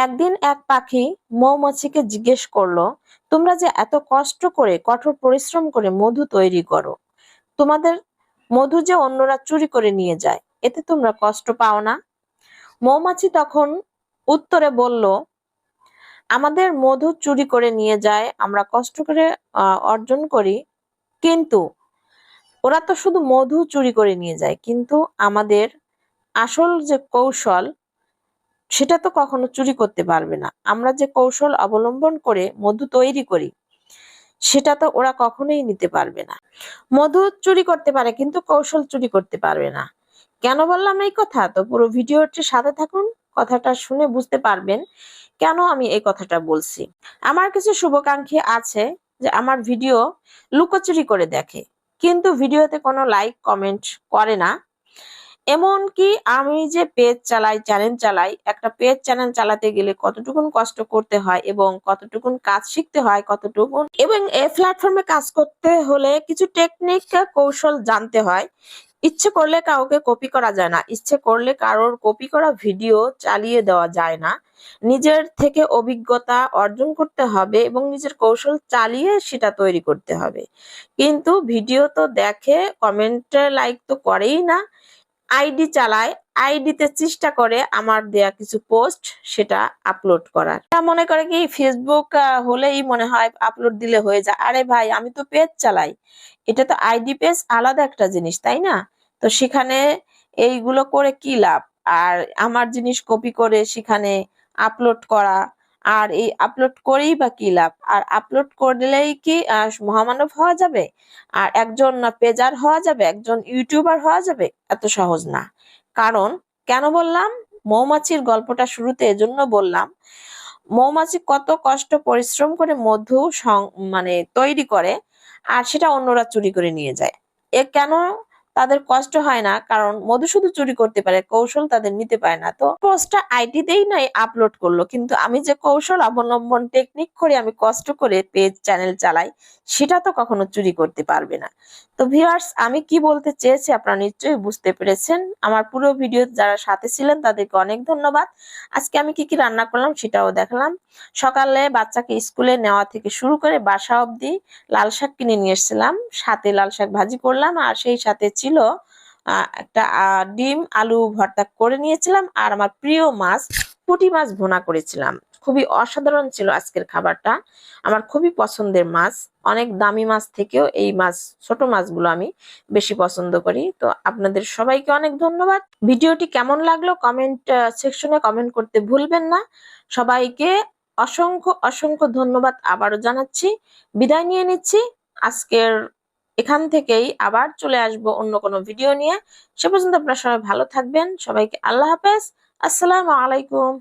একদিন এক পাখি মৌমাছিকে জিজ্ঞেস করলো, তোমরা যে এত কষ্ট করে কঠোর পরিশ্রম করে মধু তৈরি করো, তোমাদের মধু যে অন্যরা চুরি করে নিয়ে যায়, এতে তোমরা কষ্ট পাও না? মৌমাছি তখন উত্তরে বলল, আমাদের মধু চুরি করে নিয়ে যায়, আমরা কষ্ট করে অর্জন করি, কিন্তু ওরা তো শুধু মধু চুরি করে নিয়ে যায়, কিন্তু আমাদের আসল যে কৌশল সেটা তো কখনো চুরি করতে পারবে না। আমরা যে কৌশল অবলম্বন করে মধু তৈরি করি সেটা তো ওরা কখনোই নিতে পারবে না। মধু চুরি করতে পারে কিন্তু কৌশল চুরি করতে পারবে না। কেন বললাম এই কথা? তো পুরো ভিডিওটির সাথে থাকুন, কথাটা শুনে বুঝতে পারবেন কেন আমি এই কথাটা বলছি। আমার কিছু শুভাকাঙ্ক্ষী আছে যে আমার ভিডিও লুকোচুরি করে দেখে, কিন্তু ভিডিওতে কোনো লাইক কমেন্ট করে না। এমনকি আমি যে পেজ চালাই, চ্যানেল চালাই, একটা পেজ চ্যানেল চালাতে গেলে কতটুকুন কষ্ট করতে হয় এবং কতটুকুন কাজ শিখতে হয়, কতটুকুন এবং এই প্ল্যাটফর্মে কাজ করতে হলে কিছু টেকনিক কৌশল জানতে হয়। ইচ্ছে করলে কাউকে কপি করা যায় না, ইচ্ছে করলে কারোর কপি করা ভিডিও চালিয়ে দেওয়া যায় না। নিজের থেকে অভিজ্ঞতা অর্জন করতে হবে এবং নিজের কৌশল চালিয়ে সেটা তৈরি করতে হবে। কিন্তু ভিডিও তো দেখে, কমেন্ট লাইক তো করেই না, আইডি চালায়, আইডিতে চেষ্টা করে আমার দেয়া কিছু পোস্ট সেটা আপলোড করার। মনে করে কি ফেসবুক হলেই মনে হয় আপলোড দিলে হয়ে যায়। আরে ভাই, আমি তো পেজ চালাই, এটা তো আইডি পেজ আলাদা একটা জিনিস, তাই না? তো সেখানে এইগুলো করে কি লাভ? আর আমার জিনিস কপি করে সেখানে আপলোড করা, আর এই আপলোড করেই বা কি লাভ? আর আপলোড করলেই কি মহামানব হওয়া যাবে? আর একজন পেজার হওয়া যাবে, একজন ইউটিউবার হওয়া যাবে? এত সহজ না। কারণ কেন বললাম, মৌমাছির গল্পটা শুরুতে এজন্য বললাম, মৌমাছি কত কষ্ট পরিশ্রম করে মধু মানে তৈরি করে, আর সেটা অন্যরা চুরি করে নিয়ে যায়। এ কেন তাদের কষ্ট হয় না? কারণ মধু শুধু চুরি করতে পারে, কৌশল তাদের নিতে পারে না। তো পোস্টটা আইডিতেই নাই আপলোড করলো, কিন্তু আমি যে কৌশল অবলম্বন টেকনিক করে আমি কষ্ট করে পেজ চ্যানেল চালাই, সেটা তো কখনো চুরি করতে পারবে না। তো ভিউয়ার্স, আমি কি বলতে চেয়েছি আপনারা নিশ্চয়ই বুঝতে পেরেছেন। আমার পুরো ভিডিও যারা সাথে ছিলেন তাদেরকে অনেক ধন্যবাদ। আজকে আমি কি কি রান্না করলাম সেটাও দেখালাম। সকালে বাচ্চাকে স্কুলে নেওয়া থেকে শুরু করে বাসা অবধি লাল শাক কিনে নিয়ে এসেছিলাম, সাথে লাল শাক ভাজি করলাম, আর সেই সাথে ছিল একটা ডিম আলু ভর্তা করে নিয়েছিলাম, আর আমার প্রিয় মাছ পুঁটি মাছ ভুনা করেছিলাম। খুবই অসাধারণ ছিল আজকের খাবারটা। আমার খুবই পছন্দের মাছ, অনেক দামি মাছ থেকেও এই মাছ, ছোট মাছগুলো আমি বেশি পছন্দ করি। তো আপনাদের সবাইকে অনেক ধন্যবাদ। ভিডিওটি কেমন লাগলো কমেন্ট সেকশনে কমেন্ট করতে ভুলবেন না। সবাইকে অসংখ্য অসংখ্য ধন্যবাদ আবারও জানাচ্ছি। বিদায় নিয়ে নিচ্ছি আজকের এখান থেকেই। আবার চলে আসব অন্য কোনো ভিডিও নিয়ে। সে পর্যন্ত আপনারা সবাই ভালো থাকবেন। সবাইকে আল্লাহ হাফেজ। আসসালামু আলাইকুম।